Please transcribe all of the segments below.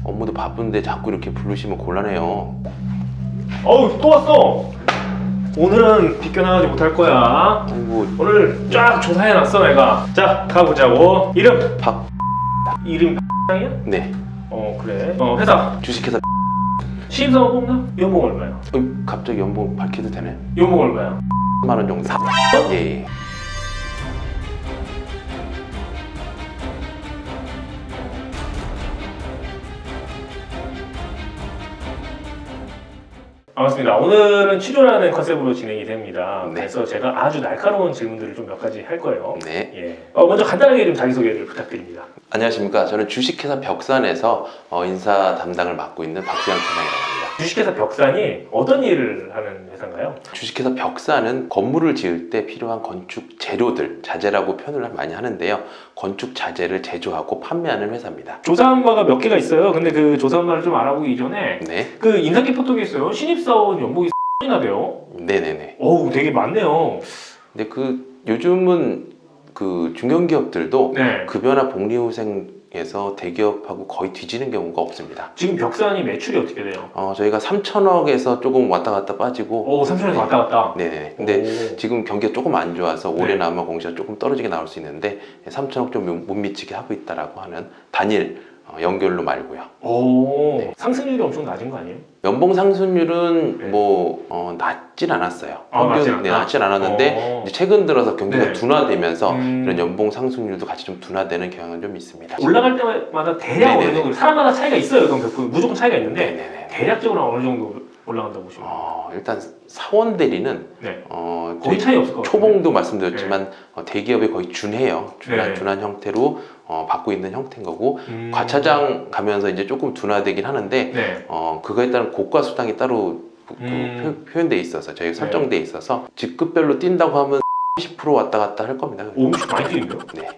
업무도 바쁜데 자꾸 이렇게 부르시면 곤란해요. 어우, 또 왔어. 오늘은 비껴나가지 못할 거야. 아이고, 오늘 쫙 조사해놨어 내가. 자, 가보자고. 이름 이름 이야? 네. 그래. 회사 주식회사. 신입사원 뽑나? 연봉 얼마야? 갑자기 연봉 밝혀도 되나요? 연봉 얼마야? 10만 원 정도. 예, 예. 반갑습니다. 오늘은 치료라는 컨셉으로 진행이 됩니다. 네. 그래서 제가 아주 날카로운 질문들을 좀 몇 가지 할 거예요. 네. 예. 먼저 간단하게 좀 자기소개를 부탁드립니다. 안녕하십니까. 저는 주식회사 벽산에서 인사 담당을 맡고 있는 박수영 팀장이라고 합니다. 주식회사 벽산이 어떤 일을 하는 회사인가요? 주식회사 벽산은 건물을 지을 때 필요한 건축 재료들, 자재라고 표현을 많이 하는데요. 건축 자재를 제조하고 판매하는 회사입니다. 조사한 바가 몇 개가 있어요. 근데 그 조사한 바를 좀 알아보기 이전에 네. 그 인상 깊었던 게 있어요. 신입사원 연봉이 X나 돼요. 네네네. 어우, 되게 많네요. 근데 요즘은 중견기업들도 네. 급여나 복리후생에서 대기업하고 거의 뒤지는 경우가 없습니다. 지금 벽산이 매출이 어떻게 돼요? 저희가 3천억에서 조금 왔다 갔다 빠지고 3천에서 왔다 갔다. 네네. 근데 지금 경기가 조금 안 좋아서 올해는 네. 아마 공시가 조금 떨어지게 나올 수 있는데 3천억 좀 못 미치게 하고 있다라고 하는 단일 연결로 말고요. 네. 상승률이 엄청 낮은 거 아니에요? 연봉 상승률은 네. 낮진 않았어요. 낮진 않았다? 낮진 않았는데 이제 최근 들어서 경기가 네. 둔화되면서 이런 연봉 상승률도 같이 좀 둔화되는 경향은 좀 있습니다. 올라갈 때마다 대략 네네네. 어느 정도, 사람마다 차이가 있어요. 그럼 무조건 차이가 있는데 네네네. 대략적으로 어느 정도 올라간다고 보시면 돼요? 일단 사원 대리는 네. 저희 거의 차이 없을 것 같아요. 초봉도 말씀드렸지만 대기업에 거의 준해요. 네. 준한 형태로 받고 있는 형태인 거고 과차장 가면서 이제 조금 둔화되긴 하는데 네. 그거에 따른 고가 수당이 따로 표현돼 있어서 저희 설정돼 있어서 직급별로 뛴다고 하면 10% 왔다 갔다 할 겁니다. 오, 많이 뛰는데요? 네.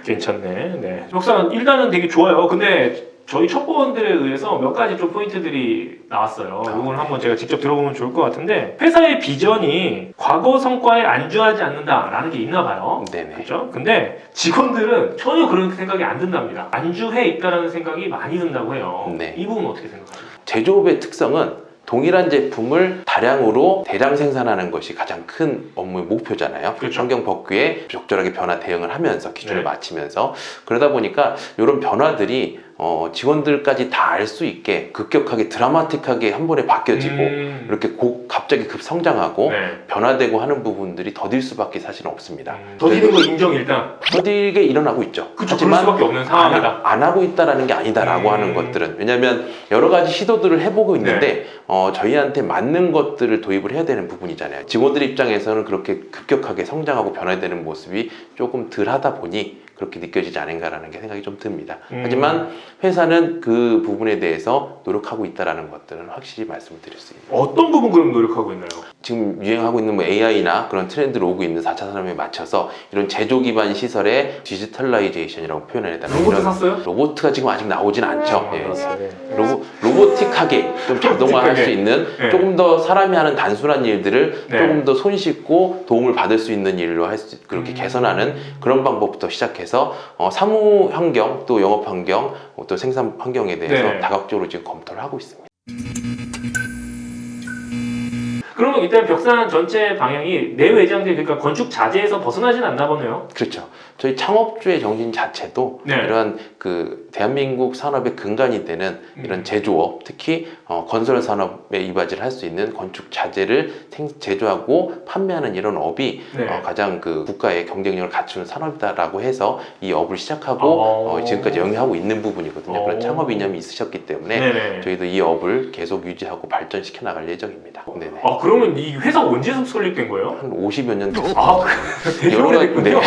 괜찮네. 네. 벽산 일단은 되게 좋아요. 근데 저희 첩보원들에 의해서 몇 가지 좀 포인트들이 나왔어요. 이걸 한번 제가 직접 들어보면 좋을 것 같은데, 회사의 비전이 과거 성과에 안주하지 않는다라는 게 있나 봐요. 네네. 그렇죠? 근데 직원들은 전혀 그런 생각이 안 든답니다. 안주해 있다라는 생각이 많이 든다고 해요. 네. 이 부분 어떻게 생각하세요? 제조업의 특성은 동일한 제품을 다량으로 대량 생산하는 것이 가장 큰 업무의 목표잖아요. 그렇죠. 환경 법규에 적절하게 변화 대응을 하면서 기준을 네. 맞추면서 그러다 보니까 이런 변화들이 직원들까지 다 알 수 있게 급격하게 드라마틱하게 한 번에 바뀌어지고 이렇게 갑자기 급성장하고 네. 변화되고 하는 부분들이 더딜 수밖에 사실은 없습니다. 더디는 거 인정 일단. 더디게 일어나고 있죠. 그쵸, 그럴 수밖에 없는 상황이다. 안 하고 있다라는 게 아니다라고 하는 것들은, 왜냐하면 여러 가지 시도들을 해보고 있는데 저희한테 맞는 것들을 도입을 해야 되는 부분이잖아요. 직원들 입장에서는 그렇게 급격하게 성장하고 변화되는 모습이 조금 덜 하다 보니 그렇게 느껴지지 않은가라는 게 생각이 좀 듭니다. 하지만 회사는 그 부분에 대해서 노력하고 있다는 것들은 확실히 말씀을 드릴 수 있습니다. 어떤 부분 그럼 노력하고 있나요? 지금 유행하고 있는 AI나 그런 트렌드로 오고 있는 4차 산업에 맞춰서 이런 제조 기반 시설의 디지털라이제이션이라고 표현을 해야 되나? 로봇 샀어요? 로봇가 지금 아직 나오진 않죠. 예. 네. 로보틱하게 좀 자동화할 수 있는 네. 조금 더 사람이 하는 단순한 일들을 네. 조금 더 손쉽고 도움을 받을 수 있는 일로 그렇게 개선하는 그런 방법부터 시작해서 사무 환경, 또 영업 환경, 또 생산 환경에 대해서 네. 다각적으로 지금 검토를 하고 있습니다. 그러면 일단 벽산 전체 방향이 내외장재, 그러니까 건축 자재에서 벗어나진 않나 보네요. 그렇죠. 저희 창업주의 정신 자체도 네. 이러한 대한민국 산업의 근간이 되는 이런 제조업, 특히 건설 산업에 이바지를 할 수 있는 건축 자재를 제조하고 판매하는 이런 업이 네. 가장 국가의 경쟁력을 갖추는 산업이다라고 해서 이 업을 시작하고 지금까지 영위하고 있는 부분이거든요. 그런 창업 이념이 있으셨기 때문에 네네. 저희도 이 업을 계속 유지하고 발전시켜 나갈 예정입니다. 네네. 그러면 이 회사 언제 설립된 거예요? 한 50여 년 됐어요. 되게 여러 가지- 오래됐군요.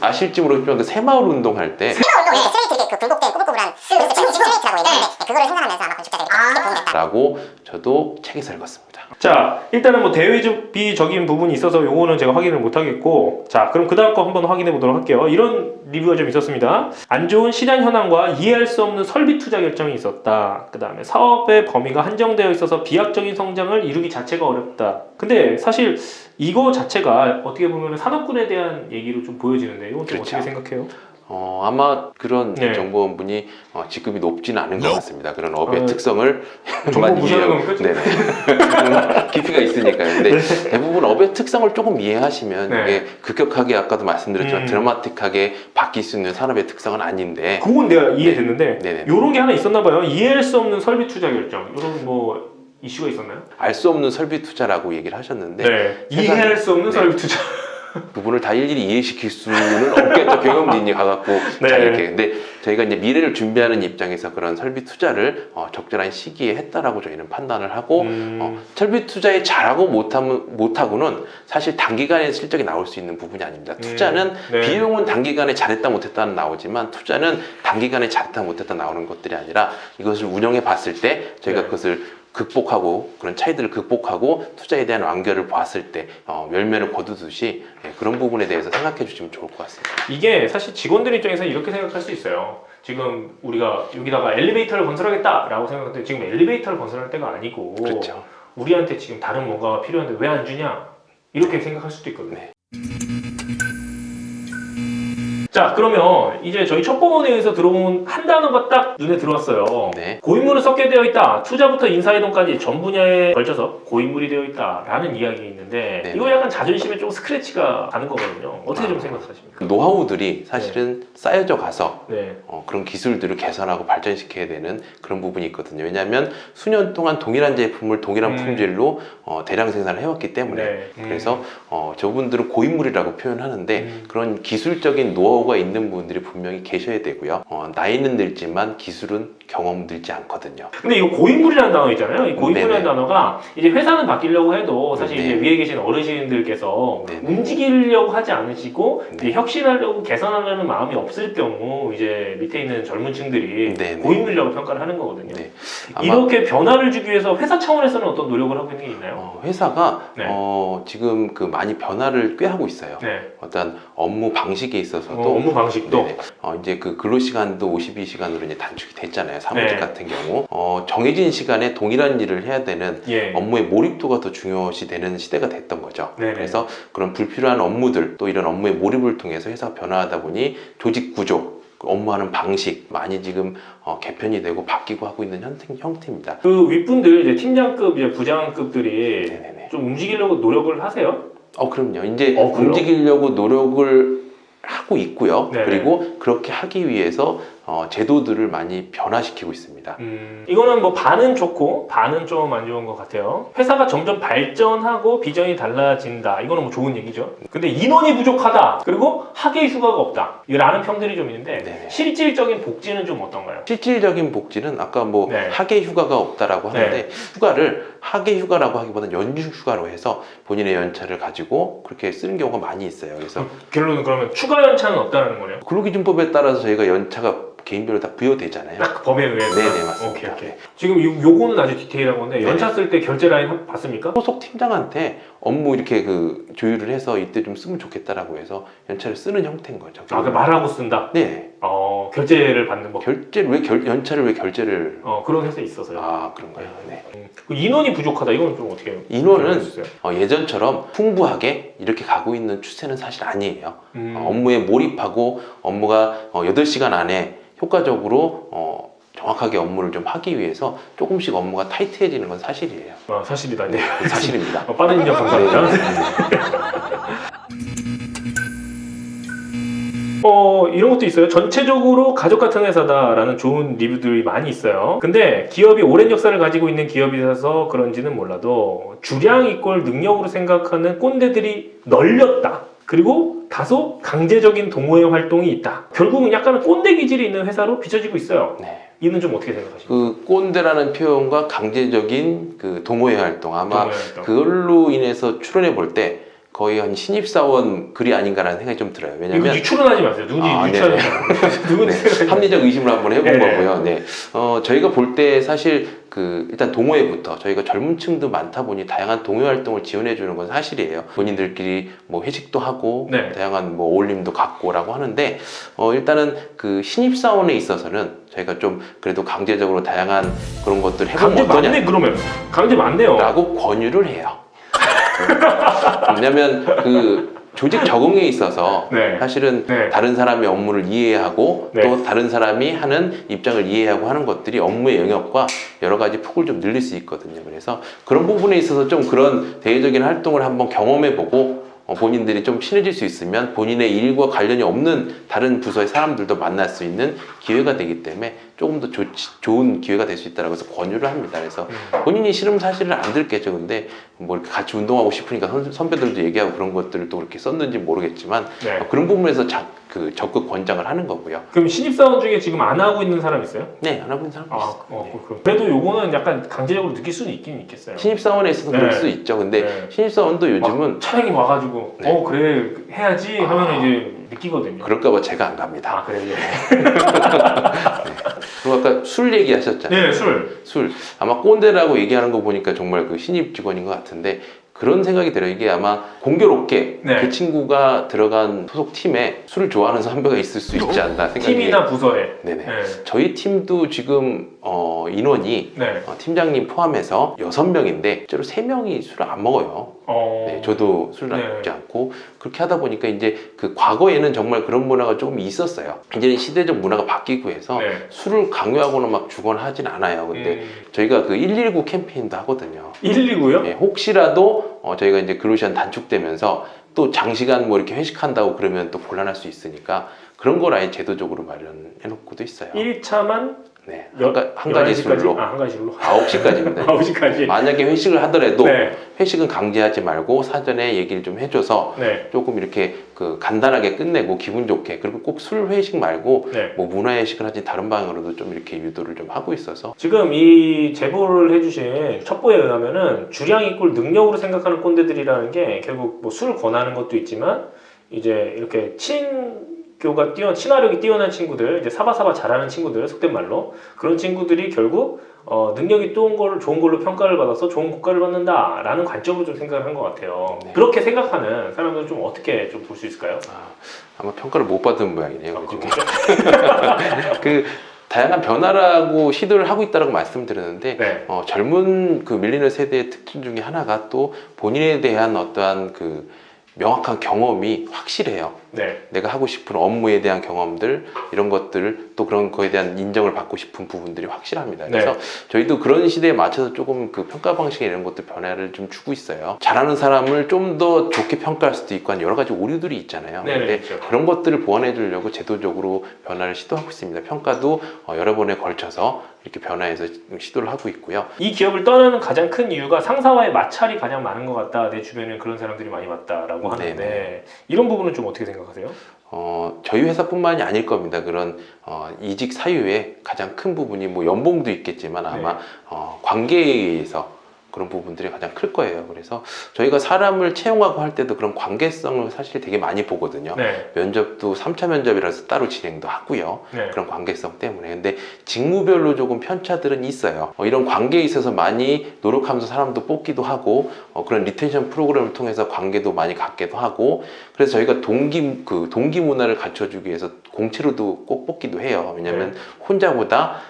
아실지 모르겠지만 새마을 운동할 때 스트레이트 그 굴곡된 꼬불꼬불한 지금 스트레이트라고 얘기하는데 그거를 생산하면서 아마 건축자들이 쉽게 보는 게 라고 저도 책에서 읽었습니다. 자, 일단은 뭐 대외비적인 부분이 있어서 요거는 제가 확인을 못 하겠고, 자, 그럼 그 다음 거 한번 확인해 보도록 할게요. 이런 리뷰가 좀 있었습니다. 안 좋은 시장 현황과 이해할 수 없는 설비 투자 결정이 있었다. 그 다음에 사업의 범위가 한정되어 있어서 비약적인 성장을 이루기 자체가 어렵다. 근데 사실 이거 자체가 어떻게 보면 산업군에 대한 얘기로 좀 보여지는데 이건 좀 그렇죠. 어떻게 생각해요? 아마 그런 네. 정보원분이 직급이 높지는 않은 것 같습니다. 그런 업의 특성을 정보 많이 무시하는 이해하고- 겁니까? 네네. 깊이가 있으니까요. 근데 대부분 업의 특성을 조금 이해하시면 네. 이게 급격하게 아까도 말씀드렸지만 음. 드라마틱하게 바뀔 수 있는 산업의 특성은 아닌데 그건 내가 이해됐는데 네네. 요런 게 하나 있었나 봐요. 이해할 수 없는 설비 투자 결정. 이런 뭐 이슈가 있었나요? 알 수 없는 설비 투자라고 얘기를 하셨는데 네. 세상- 이해할 수 없는 네. 설비 투자. 그분을 다 일일이 이해시킬 수는 없겠죠. 경영진이 가갖고 네. 자 이렇게. 근데 저희가 이제 미래를 준비하는 입장에서 그런 설비 투자를 적절한 시기에 했다라고 저희는 판단을 하고 설비 투자에 잘하고 못하고는 사실 단기간에 실적이 나올 수 있는 부분이 아닙니다. 투자는 네. 비용은 단기간에 잘했다 못했다는 나오지만 투자는 단기간에 잘했다 못했다 나오는 것들이 아니라 이것을 운영해 봤을 때 저희가 네. 그것을 극복하고 그런 차이들을 극복하고 투자에 대한 완결을 봤을 때 열매를 거두듯이 그런 부분에 대해서 생각해 주시면 좋을 것 같습니다. 이게 사실 직원들 입장에서 이렇게 생각할 수 있어요. 지금 우리가 여기다가 엘리베이터를 건설하겠다라고 생각하는데 지금 엘리베이터를 건설할 때가 아니고 그렇죠. 우리한테 지금 다른 뭔가가 필요한데 왜 안 주냐 이렇게 생각할 수도 있거든요. 네. 자 그러면 이제 저희 첫 부분에서 들어온 한 단어가 딱 눈에 들어왔어요. 네. 고인물은 섞여 되어 있다. 투자부터 인사이동까지 전 분야에 걸쳐서 고인물이 되어 있다라는 이야기 있는데 네. 이거 약간 자존심에 좀 스크래치가 가는 거거든요. 어떻게 좀 생각하십니까? 노하우들이 사실은 쌓여져 가서 네. 그런 기술들을 개선하고 발전시켜야 되는 그런 부분이 있거든요. 왜냐하면 수년 동안 동일한 제품을 동일한 품질로 대량 생산을 해왔기 때문에 네. 그래서 저분들은 고인물이라고 표현하는데 그런 기술적인 노하우가 있는 분들이 분명히 계셔야 되고요. 나이는 늙지만 기술은 경험 늘지 않거든요. 근데 이거 고인물이라는 단어 있잖아요. 이 고인물이라는 네네. 단어가 이제 회사는 바뀌려고 해도 사실 네. 이제 위에 계신 어르신들께서 네네. 움직이려고 하지 않으시고 네. 이제 혁신하려고 개선하려는 마음이 없을 경우 이제 밑에 있는 젊은 층들이 네네. 고인물이라고 평가를 하는 거거든요. 네. 아마 이렇게 변화를 주기 위해서 회사 차원에서는 어떤 노력을 하고 있는 게 있나요? 회사가 네. 지금 그 많이 변화를 꽤 하고 있어요. 네. 어떤 업무 방식에 있어서도 업무 방식도 네네. 이제 그 근로 시간도 52시간으로 이제 단축이 됐잖아요. 사무직 네. 같은 경우 정해진 시간에 동일한 일을 해야 되는 예. 업무의 몰입도가 더 중요시 되는 시대가 됐던 거죠. 네네. 그래서 그런 불필요한 업무들 또 이런 업무의 몰입을 통해서 회사가 변화하다 보니 조직 구조, 업무하는 방식 많이 지금 개편이 되고 바뀌고 하고 있는 형태입니다. 그 윗분들 이제 팀장급, 이제 부장급들이 네네네. 좀 움직이려고 노력을 하세요? 그럼요. 이제 그래요? 움직이려고 노력을 하고 있고요. 네네. 그리고 그렇게 하기 위해서 제도들을 많이 변화시키고 있습니다. 이거는 뭐 반은 좋고 반은 좀 안 좋은 것 같아요. 회사가 점점 발전하고 비전이 달라진다. 이거는 뭐 좋은 얘기죠. 근데 인원이 부족하다. 그리고 학예 휴가가 없다. 이라는 평들이 좀 있는데 네네. 실질적인 복지는 좀 어떤가요? 실질적인 복지는 아까 뭐 네. 학예 휴가가 없다라고 하는데 네. 휴가를 학예 휴가라고 하기보다는 연휴 휴가로 해서 본인의 연차를 가지고 그렇게 쓰는 경우가 많이 있어요. 그래서 결론은 그러면 추가 연차는 없다는 거네요. 근로기준법에 따라서 저희가 연차가 개인별로 다 부여되잖아요. 딱 법에 의해서. 네네, 맞습니다. 오케이, 오케이. 네. 지금 요거는 아주 디테일한 건데 네. 연차 쓸 때 결제 라인 봤습니까? 소속 팀장한테 업무 이렇게 그 조율을 해서 이때 좀 쓰면 좋겠다라고 해서 연차를 쓰는 형태인 거죠. 그 말하고 쓴다. 네. 결제를 받는 법. 연차를 왜 결제를 그런 회사 있어서요. 그런가요? 네. 그 인원이 부족하다. 이건 좀 어떻게 해요? 인원은 해주세요. 예전처럼 풍부하게 이렇게 가고 있는 추세는 사실 아니에요. 업무에 몰입하고 업무가 8시간 안에 효과적으로 정확하게 업무를 좀 하기 위해서 조금씩 업무가 타이트해지는 건 사실이에요. 사실이다. 네. 사실입니다. 빠른 인정 감사합니다. 이런 것도 있어요. 전체적으로 가족 같은 회사다라는 좋은 리뷰들이 많이 있어요. 근데 기업이 오랜 역사를 가지고 있는 기업이라서 그런지는 몰라도 주량 이꼴 능력으로 생각하는 꼰대들이 널렸다. 그리고 다소 강제적인 동호회 활동이 있다. 결국은 약간은 꼰대 기질이 있는 회사로 비춰지고 있어요. 네. 이는 좀 어떻게 생각하십니까? 그 꼰대라는 표현과 강제적인 그 동호회 활동 아마 동호회 활동. 그걸로 인해서 추론해 볼 때 거의 한 신입사원 글이 아닌가라는 생각이 좀 들어요. 왜냐면 이거 추론하지 마세요. 누군지 유추하지 마세요. 누군지 생각하지 마세요. 합리적 의심을 한번 해본 네네. 거고요. 네. 저희가 볼 때 사실 일단 동호회부터 저희가 젊은 층도 많다 보니 다양한 동호회 활동을 지원해 주는 건 사실이에요. 본인들끼리 뭐 회식도 하고 네. 다양한 뭐 어울림도 갖고라고 하는데 일단은 그 신입사원에 있어서는 저희가 좀 그래도 강제적으로 다양한 그런 것들 해보면 강제 어떠냐 맞네 그러면. 강제 맞네요. 라고 권유를 해요. 왜냐면 조직 적응에 있어서 네. 사실은 네. 다른 사람의 업무를 이해하고 네. 또 다른 사람이 하는 입장을 이해하고 하는 것들이 업무의 영역과 여러 가지 폭을 좀 늘릴 수 있거든요. 그래서 그런 부분에 있어서 좀 그런 대외적인 활동을 한번 경험해보고 본인들이 좀 친해질 수 있으면 본인의 일과 관련이 없는 다른 부서의 사람들도 만날 수 있는 기회가 되기 때문에 조금 더 좋은 기회가 될 수 있다고 해서 권유를 합니다. 그래서 본인이 싫으면 사실은 안 들겠죠. 근데 뭐 이렇게 같이 운동하고 싶으니까 선배들도 얘기하고 그런 것들을 또 그렇게 썼는지 모르겠지만 네. 그런 부분에서 적극 권장을 하는 거고요. 그럼 신입사원 중에 지금 안 하고 있는 사람 있어요? 네, 안 하고 있는 사람 아, 있어요. 네. 그래도 요거는 약간 강제적으로 느낄 수는 있긴 있겠어요. 신입사원에 있어서 그럴 네. 수 있죠. 근데 네. 신입사원도 요즘은 차장님 와가지고 네. 그래 해야지 하면 이제 느끼거든요. 그럴까봐 제가 안 갑니다. 아 그래요? 그리고 아까 술 얘기하셨잖아요. 네, 술. 아마 꼰대라고 얘기하는 거 보니까 정말 그 신입 직원인 것 같은데 그런 생각이 들어요. 이게 아마 공교롭게 네. 그 친구가 들어간 소속 팀에 술을 좋아하는 선배가 있을 수 있지 않나 생각이. 팀이나 부서에. 네네. 네. 저희 팀도 지금 인원이 네. 팀장님 포함해서 6명인데 실제로 3명이 술을 안 먹어요. 네, 저도 술을 네. 먹지 않고 그렇게 하다 보니까 이제 그 과거에는 정말 그런 문화가 조금 있었어요. 이제는 시대적 문화가 바뀌고 해서 네. 술을 강요하거나 막 주거나 하진 않아요. 근데 저희가 그 119 캠페인도 하거든요. 119요? 네, 혹시라도 저희가 이제 근로시간 단축되면서 또 장시간 뭐 이렇게 회식한다고 그러면 또 곤란할 수 있으니까 그런 걸 아예 제도적으로 마련해 놓고도 있어요. 1차만 네, 한 가지 술로 한 가지 술로 9시까지입니다. 9시까지. 만약에 회식을 하더라도 네. 회식은 강제하지 말고 사전에 얘기를 좀 해줘서 네. 조금 이렇게 그 간단하게 끝내고 기분 좋게, 그리고 꼭 술 회식 말고 네. 뭐 문화 회식을 하지 다른 방향으로도 좀 이렇게 유도를 좀 하고 있어서. 지금 이 제보를 해주신 첩보에 의하면은 주량 이꼴 능력으로 생각하는 꼰대들이라는 게 결국 뭐 술을 권하는 것도 있지만 이제 이렇게 친화력이 뛰어난 친구들, 이제 사바사바 잘하는 친구들, 속된 말로 그런 친구들이 결국 능력이 좋은 걸로 평가를 받아서 좋은 고가를 받는다라는 관점으로 좀 생각을 한 것 같아요. 네. 그렇게 생각하는 사람들은 좀 어떻게 좀 볼 수 있을까요? 아마 평가를 못 받은 모양이네요. 그죠? 그렇죠? 그 다양한 변화라고 시도를 하고 있다고 말씀드렸는데 네. 젊은 그 밀리너 세대의 특징 중에 하나가 또 본인에 대한 어떠한 그 명확한 경험이 확실해요. 네. 내가 하고 싶은 업무에 대한 경험들, 이런 것들, 또 그런 거에 대한 인정을 받고 싶은 부분들이 확실합니다. 그래서 네. 저희도 그런 시대에 맞춰서 조금 그 평가 방식에 이런 것들 변화를 좀 주고 있어요. 잘하는 사람을 좀 더 좋게 평가할 수도 있고 여러 가지 오류들이 있잖아요. 네네, 근데 그렇죠. 그런 것들을 보완해 주려고 제도적으로 변화를 시도하고 있습니다. 평가도 여러 번에 걸쳐서 이렇게 변화해서 시도를 하고 있고요. 이 기업을 떠나는 가장 큰 이유가 상사와의 마찰이 가장 많은 것 같다. 내 주변에 그런 사람들이 많이 봤다라고 하는데 네네. 이런 부분은 좀 어떻게 생각하세요? 저희 회사뿐만이 아닐 겁니다. 그런 이직 사유의 가장 큰 부분이 뭐 연봉도 있겠지만 아마 관계에 의해서 그런 부분들이 가장 클 거예요. 그래서 저희가 사람을 채용하고 할 때도 그런 관계성을 사실 되게 많이 보거든요. 네. 면접도 3차 면접이라서 따로 진행도 하고요. 네. 그런 관계성 때문에. 근데 직무별로 조금 편차들은 있어요. 이런 관계에 있어서 많이 노력하면서 사람도 뽑기도 하고 그런 리텐션 프로그램을 통해서 관계도 많이 갖기도 하고, 그래서 저희가 동기 문화를 갖춰주기 위해서 공채로도 꼭 뽑기도 해요. 왜냐하면 혼자보다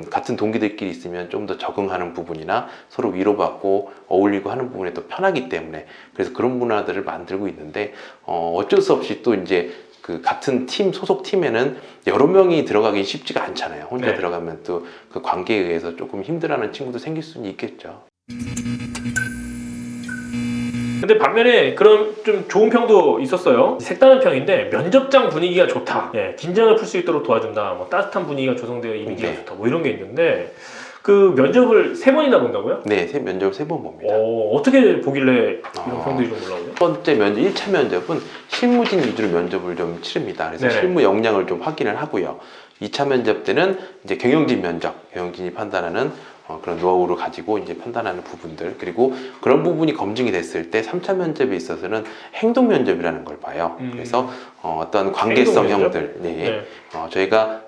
같은 동기들끼리 있으면 좀 더 적응하는 부분이나 서로 위로받고 어울리고 하는 부분에 또 편하기 때문에, 그래서 그런 문화들을 만들고 있는데 어쩔 수 없이 또 이제 그 같은 팀 소속 팀에는 여러 명이 들어가기 쉽지가 않잖아요. 혼자 네. 들어가면 또 그 관계에 의해서 조금 힘들어하는 친구도 생길 수는 있겠죠. 근데 반면에 그런 좀 좋은 평도 있었어요. 색다른 평인데 면접장 분위기가 좋다. 예, 긴장을 풀 수 있도록 도와준다. 뭐 따뜻한 분위기가 조성되어 이미지가 네. 좋다. 뭐 이런 게 있는데 그 면접을 3번이나 본다고요? 네, 면접을 3번 봅니다. 어떻게 보길래 이런 평들이 좀 올라오죠? 첫 번째 면접, 1차 면접은 실무진 위주로 면접을 좀 치릅니다. 그래서 네네. 실무 역량을 좀 확인을 하고요. 2차 면접 때는 이제 경영진 면접, 경영진이 판단하는 그런 노하우를 가지고 이제 판단하는 부분들, 그리고 그런 부분이 검증이 됐을 때 3차 면접에 있어서는 행동 면접이라는 걸 봐요. 그래서 어떤 관계성형들, 네. 저희가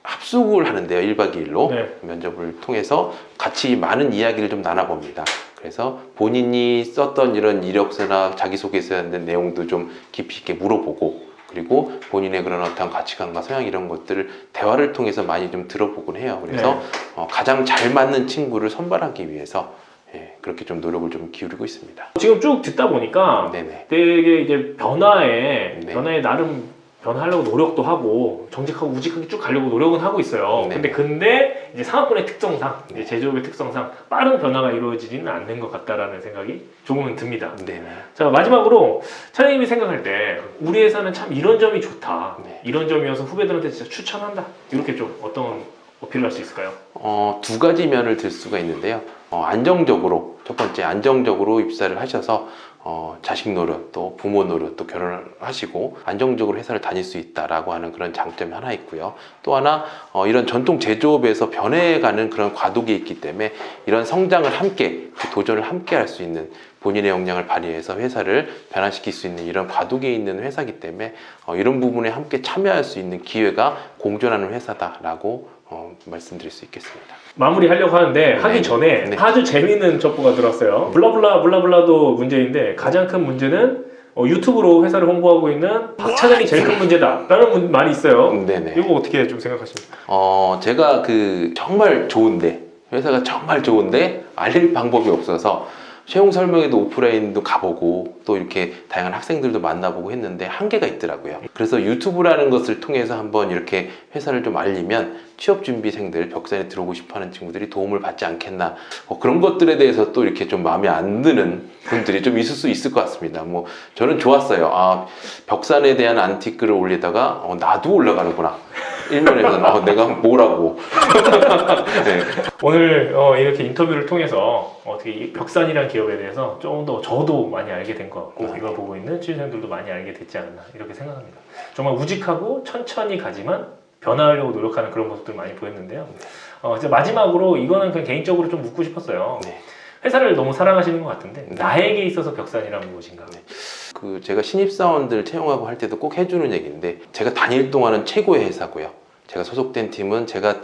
합숙을 하는데요. 1박 2일로 네. 면접을 통해서 같이 많은 이야기를 좀 나눠봅니다. 그래서 본인이 썼던 이런 이력서나 자기소개서에 있는 내용도 좀 깊이 있게 물어보고, 그리고 본인의 그런 어떤 가치관과 성향 이런 것들을 대화를 통해서 많이 좀 들어보곤 해요. 그래서 가장 잘 맞는 친구를 선발하기 위해서 예, 그렇게 좀 노력을 좀 기울이고 있습니다. 지금 쭉 듣다 보니까 네네. 되게 이제 변화에 네. 나름 변화하려고 노력도 하고 정직하고 우직하게 쭉 가려고 노력은 하고 있어요. 네. 근데 이제 산업군의 특성상, 이제 제조업의 특성상 빠른 변화가 이루어지지는 않는 것 같다라는 생각이 조금은 듭니다. 네네. 자, 마지막으로 차장님이 생각할 때 우리 회사는 참 이런 점이 좋다. 네. 이런 점이어서 후배들한테 진짜 추천한다. 이렇게 좀 어떤 어필을 할 수 있을까요? 두 가지 면을 들 수가 있는데요. 안정적으로, 첫 번째 안정적으로 입사를 하셔서 자식 노릇, 또 부모 노릇, 또 결혼을 하시고 안정적으로 회사를 다닐 수 있다라고 하는 그런 장점이 하나 있고요. 또 하나 이런 전통 제조업에서 변해가는 그런 과도기에 있기 때문에 이런 성장을 함께, 그 도전을 함께 할 수 있는 본인의 역량을 발휘해서 회사를 변화시킬 수 있는 이런 과도기에 있는 회사이기 때문에 이런 부분에 함께 참여할 수 있는 기회가 공존하는 회사다라고 말씀드릴 수 있겠습니다. 마무리하려고 하는데 하기 네. 전에 네. 아주 재미있는 첩보가 들었어요. 블라블라도 문제인데 가장 큰 문제는 유튜브로 회사를 홍보하고 있는 박 차장이 제일 큰 문제다라는 말이 있어요. 네네. 이거 어떻게 좀 생각하십니까? 제가 정말 좋은데, 회사가 정말 좋은데 알릴 방법이 없어서 채용 설명회도 오프라인도 가보고 또 이렇게 다양한 학생들도 만나보고 했는데 한계가 있더라고요. 그래서 유튜브라는 것을 통해서 한번 이렇게 회사를 좀 알리면 취업준비생들, 벽산에 들어오고 싶어하는 친구들이 도움을 받지 않겠나, 그런 것들에 대해서 또 이렇게 좀 마음에 안 드는 분들이 좀 있을 수 있을 것 같습니다. 저는 좋았어요. 벽산에 대한 안티글을 올리다가 나도 올라가는구나. 일면에서는 내가 뭐라고. 네. 오늘 이렇게 인터뷰를 통해서 어떻게 이 벽산이라는 기업에 대해서 조금 더 저도 많이 알게 된 것 같고 이걸 보고 있는 취준생들도 많이 알게 됐지 않나 이렇게 생각합니다. 정말 우직하고 천천히 가지만 변화하려고 노력하는 그런 모습들 많이 보였는데요. 이제 마지막으로 이거는 그냥 개인적으로 좀 묻고 싶었어요. 네. 회사를 너무 사랑하시는 것 같은데 네. 나에게 있어서 벽산이란 무엇인가? 네. 제가 신입사원들 채용하고 할 때도 꼭 해주는 얘기인데, 제가 다닐 동안은 최고의 회사고요. 제가 소속된 팀은 제가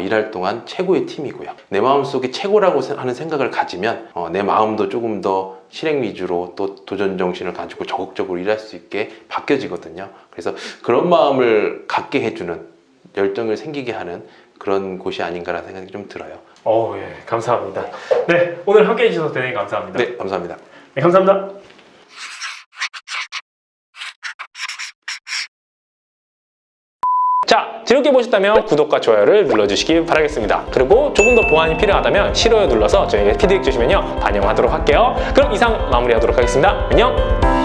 일할 동안 최고의 팀이고요. 내 마음속에 최고라고 하는 생각을 가지면 내 마음도 조금 더 실행 위주로 또 도전 정신을 가지고 적극적으로 일할 수 있게 바뀌어지거든요. 그래서 그런 마음을 갖게 해주는, 열정을 생기게 하는 그런 곳이 아닌가라는 생각이 좀 들어요. 예, 감사합니다. 네, 오늘 함께 해주셔서 대단히 감사합니다. 네, 감사합니다. 네, 감사합니다. 자, 즐겁게 보셨다면 구독과 좋아요를 눌러주시기 바라겠습니다. 그리고 조금 더 보완이 필요하다면 싫어요 눌러서 저에게 피드백 주시면요 반영하도록 할게요. 그럼 이상 마무리하도록 하겠습니다. 안녕!